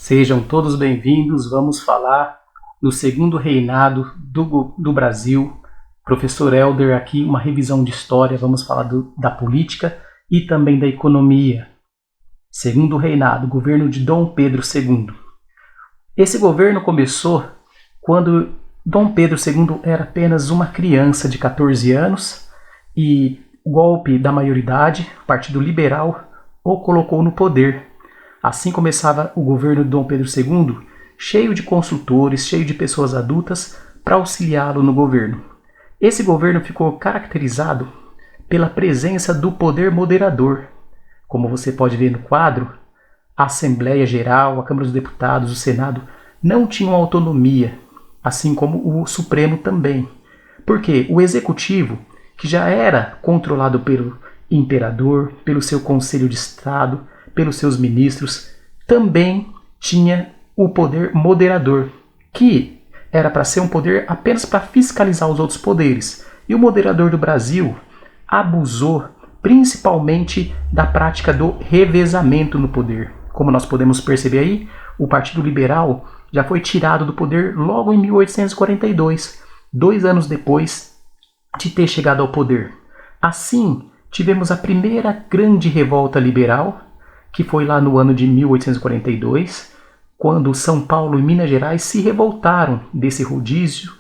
Sejam todos bem-vindos. Vamos falar do segundo reinado do Brasil. Professor Helder aqui, uma revisão de história. Vamos falar da política e também da economia. Segundo reinado, governo de Dom Pedro II. Esse governo começou quando Dom Pedro II era apenas uma criança de 14 anos e o golpe da maioridade, o Partido Liberal, o colocou no poder. Assim começava o governo de Dom Pedro II, cheio de consultores, cheio de pessoas adultas para auxiliá-lo no governo. Esse governo ficou caracterizado pela presença do poder moderador. Como você pode ver no quadro, a Assembleia Geral, a Câmara dos Deputados, o Senado não tinham autonomia, assim como o Supremo também. Porque o Executivo, que já era controlado pelo imperador, pelo seu Conselho de Estado, pelos seus ministros, também tinha o poder moderador, que era para ser um poder apenas para fiscalizar os outros poderes. E o moderador do Brasil abusou principalmente da prática do revezamento no poder. Como nós podemos perceber aí, o Partido Liberal já foi tirado do poder logo em 1842, 2 anos depois de ter chegado ao poder. Assim, tivemos a primeira grande revolta liberal, que foi lá no ano de 1842, quando São Paulo e Minas Gerais se revoltaram desse rodízio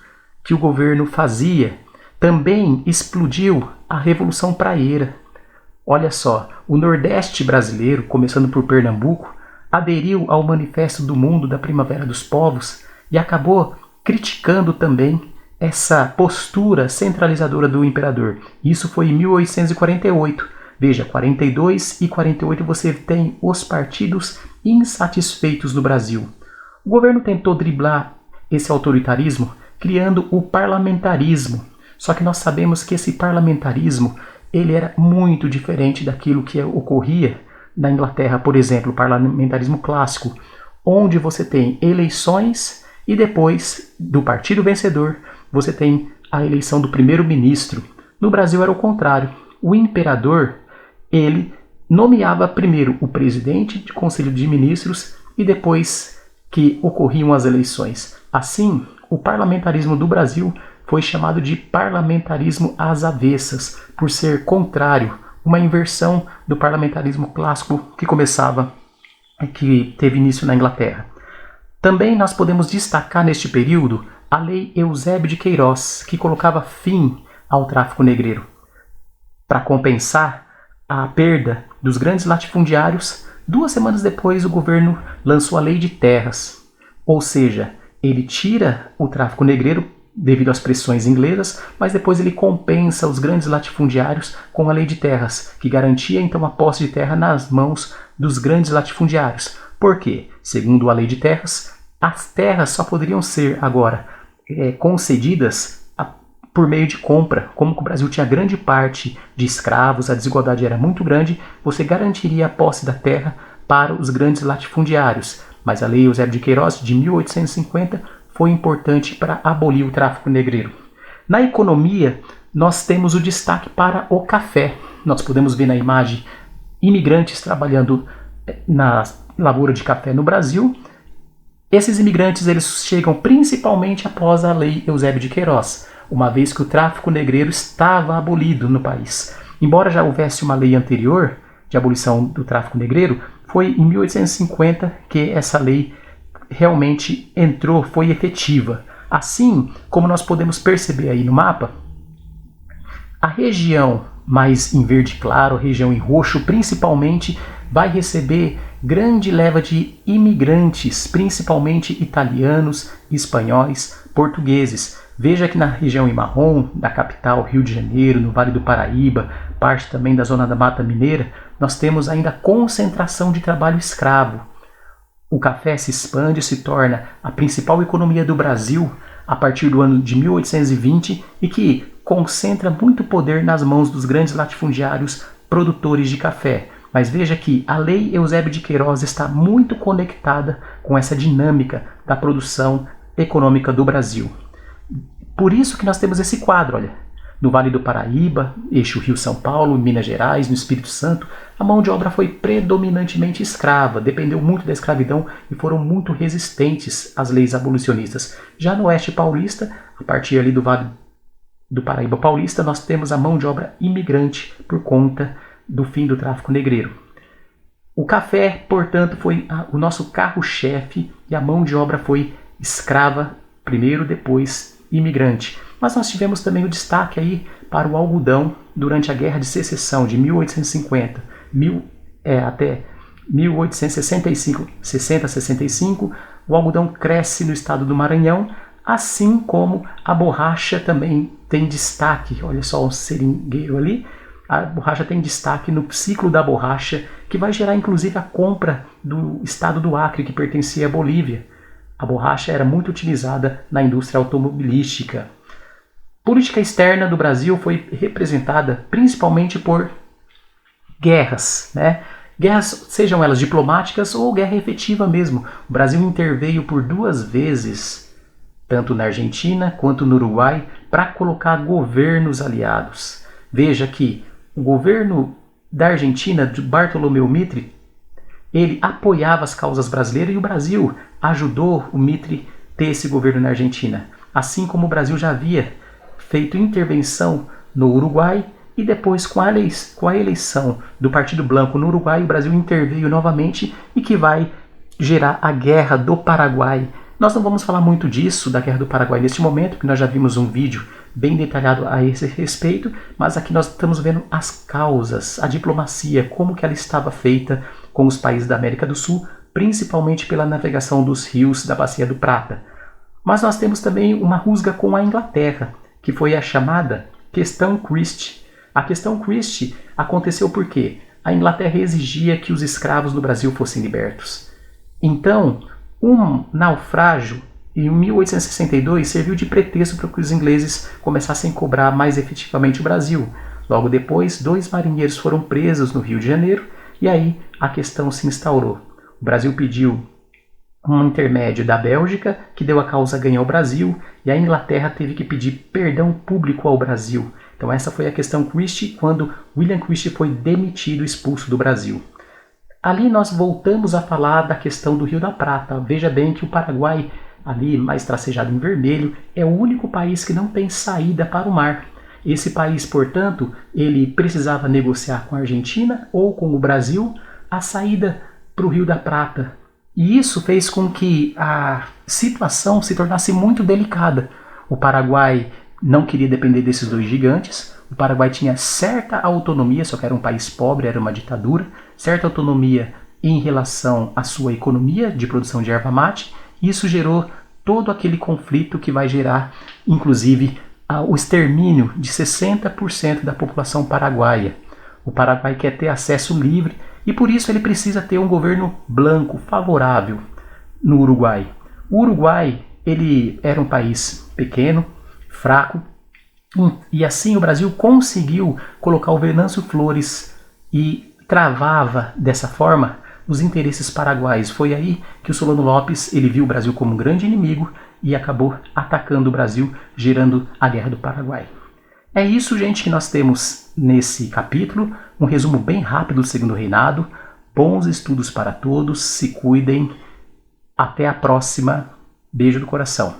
que o governo fazia. Também explodiu a Revolução Praieira. Olha só, o Nordeste brasileiro, começando por Pernambuco, aderiu ao Manifesto do Mundo da Primavera dos Povos e acabou criticando também essa postura centralizadora do imperador. Isso foi em 1848. Veja, 42 e 48 você tem os partidos insatisfeitos no Brasil. O governo tentou driblar esse autoritarismo criando o parlamentarismo. Só que nós sabemos que esse parlamentarismo ele era muito diferente daquilo que ocorria na Inglaterra, por exemplo, o parlamentarismo clássico, onde você tem eleições e depois do partido vencedor você tem a eleição do primeiro-ministro. No Brasil era o contrário. O imperador ele nomeava primeiro o presidente de conselho de ministros e depois que ocorriam as eleições. Assim, o parlamentarismo do Brasil foi chamado de parlamentarismo às avessas, por ser contrário, uma inversão do parlamentarismo clássico que teve início na Inglaterra. Também nós podemos destacar neste período a Lei Eusébio de Queiroz, que colocava fim ao tráfico negreiro. Para compensar a perda dos grandes latifundiários, 2 semanas depois o governo lançou a Lei de Terras. Ou seja, ele tira o tráfico negreiro devido às pressões inglesas, mas depois ele compensa os grandes latifundiários com a Lei de Terras, que garantia então a posse de terra nas mãos dos grandes latifundiários. Por quê? Segundo a Lei de Terras, as terras só poderiam ser agora concedidas por meio de compra. Como o Brasil tinha grande parte de escravos, a desigualdade era muito grande, você garantiria a posse da terra para os grandes latifundiários. Mas a Lei Eusébio de Queiroz, de 1850, foi importante para abolir o tráfico negreiro. Na economia, nós temos o destaque para o café. Nós podemos ver na imagem imigrantes trabalhando na lavoura de café no Brasil. Esses imigrantes eles chegam principalmente após a Lei Eusébio de Queiroz, uma vez que o tráfico negreiro estava abolido no país. Embora já houvesse uma lei anterior de abolição do tráfico negreiro, foi em 1850 que essa lei realmente foi efetiva. Assim, como nós podemos perceber aí no mapa, a região mais em verde claro, a região em roxo, principalmente, vai receber grande leva de imigrantes, principalmente italianos, espanhóis, portugueses. Veja que na região em marrom, da capital, Rio de Janeiro, no Vale do Paraíba, parte também da zona da Mata Mineira, nós temos ainda concentração de trabalho escravo. O café se expande e se torna a principal economia do Brasil a partir do ano de 1820 e que concentra muito poder nas mãos dos grandes latifundiários produtores de café. Mas veja que a Lei Eusébio de Queiroz está muito conectada com essa dinâmica da produção econômica do Brasil. Por isso que nós temos esse quadro, olha. No Vale do Paraíba, eixo Rio-São Paulo, Minas Gerais, no Espírito Santo, a mão de obra foi predominantemente escrava, dependeu muito da escravidão e foram muito resistentes às leis abolicionistas. Já no Oeste Paulista, a partir ali do Vale do Paraíba Paulista, nós temos a mão de obra imigrante por conta do fim do tráfico negreiro. O café, portanto, foi o nosso carro-chefe e a mão de obra foi escrava primeiro, depois imigrante. Mas nós tivemos também o destaque aí para o algodão durante a Guerra de Secessão de 1850 até 1865, 60-65. O algodão cresce no estado do Maranhão, assim como a borracha também tem destaque. Olha só um seringueiro ali. A borracha tem destaque no ciclo da borracha, que vai gerar inclusive a compra do estado do Acre, que pertencia à Bolívia. A borracha era muito utilizada na indústria automobilística. A política externa do Brasil foi representada principalmente por guerras, né? Guerras, sejam elas diplomáticas ou guerra efetiva mesmo. O Brasil interveio por 2 vezes, tanto na Argentina quanto no Uruguai, para colocar governos aliados. Veja que o governo da Argentina, de Bartolomeu Mitre, ele apoiava as causas brasileiras e o Brasil ajudou o Mitre ter esse governo na Argentina. Assim como o Brasil já havia feito intervenção no Uruguai e depois com a eleição do Partido Blanco no Uruguai, o Brasil interveio novamente e que vai gerar a Guerra do Paraguai. Nós não vamos falar muito disso, da Guerra do Paraguai, neste momento, porque nós já vimos um vídeo bem detalhado a esse respeito, mas aqui nós estamos vendo as causas, a diplomacia, como que ela estava feita com os países da América do Sul, principalmente pela navegação dos rios da Bacia do Prata. Mas nós temos também uma rusga com a Inglaterra, que foi a chamada Questão Christie. A Questão Christie aconteceu porque a Inglaterra exigia que os escravos no Brasil fossem libertos. Então, um naufrágio em 1862 serviu de pretexto para que os ingleses começassem a cobrar mais efetivamente o Brasil. Logo depois, 2 marinheiros foram presos no Rio de Janeiro e aí a questão se instaurou. O Brasil pediu um intermédio da Bélgica, que deu a causa ganha ao Brasil, e a Inglaterra teve que pedir perdão público ao Brasil. Então essa foi a Questão Christie, quando William Christie foi demitido, expulso do Brasil. Ali nós voltamos a falar da questão do Rio da Prata. Veja bem que o Paraguai, ali mais tracejado em vermelho, é o único país que não tem saída para o mar. Esse país, portanto, ele precisava negociar com a Argentina ou com o Brasil a saída para o Rio da Prata. E isso fez com que a situação se tornasse muito delicada. O Paraguai não queria depender desses 2 gigantes. O Paraguai tinha certa autonomia, só que era um país pobre, era uma ditadura, certa autonomia em relação à sua economia de produção de erva mate. E isso gerou todo aquele conflito que vai gerar, inclusive, o extermínio de 60% da população paraguaia. O Paraguai quer ter acesso livre e por isso ele precisa ter um governo branco favorável no Uruguai. O Uruguai, ele era um país pequeno, fraco, e assim o Brasil conseguiu colocar o Venâncio Flores e travava dessa forma os interesses paraguaios. Foi aí que o Solano Lopes ele viu o Brasil como um grande inimigo e acabou atacando o Brasil, gerando a Guerra do Paraguai. É isso, gente, que nós temos nesse capítulo. Um resumo bem rápido do Segundo Reinado. Bons estudos para todos. Se cuidem. Até a próxima. Beijo do coração.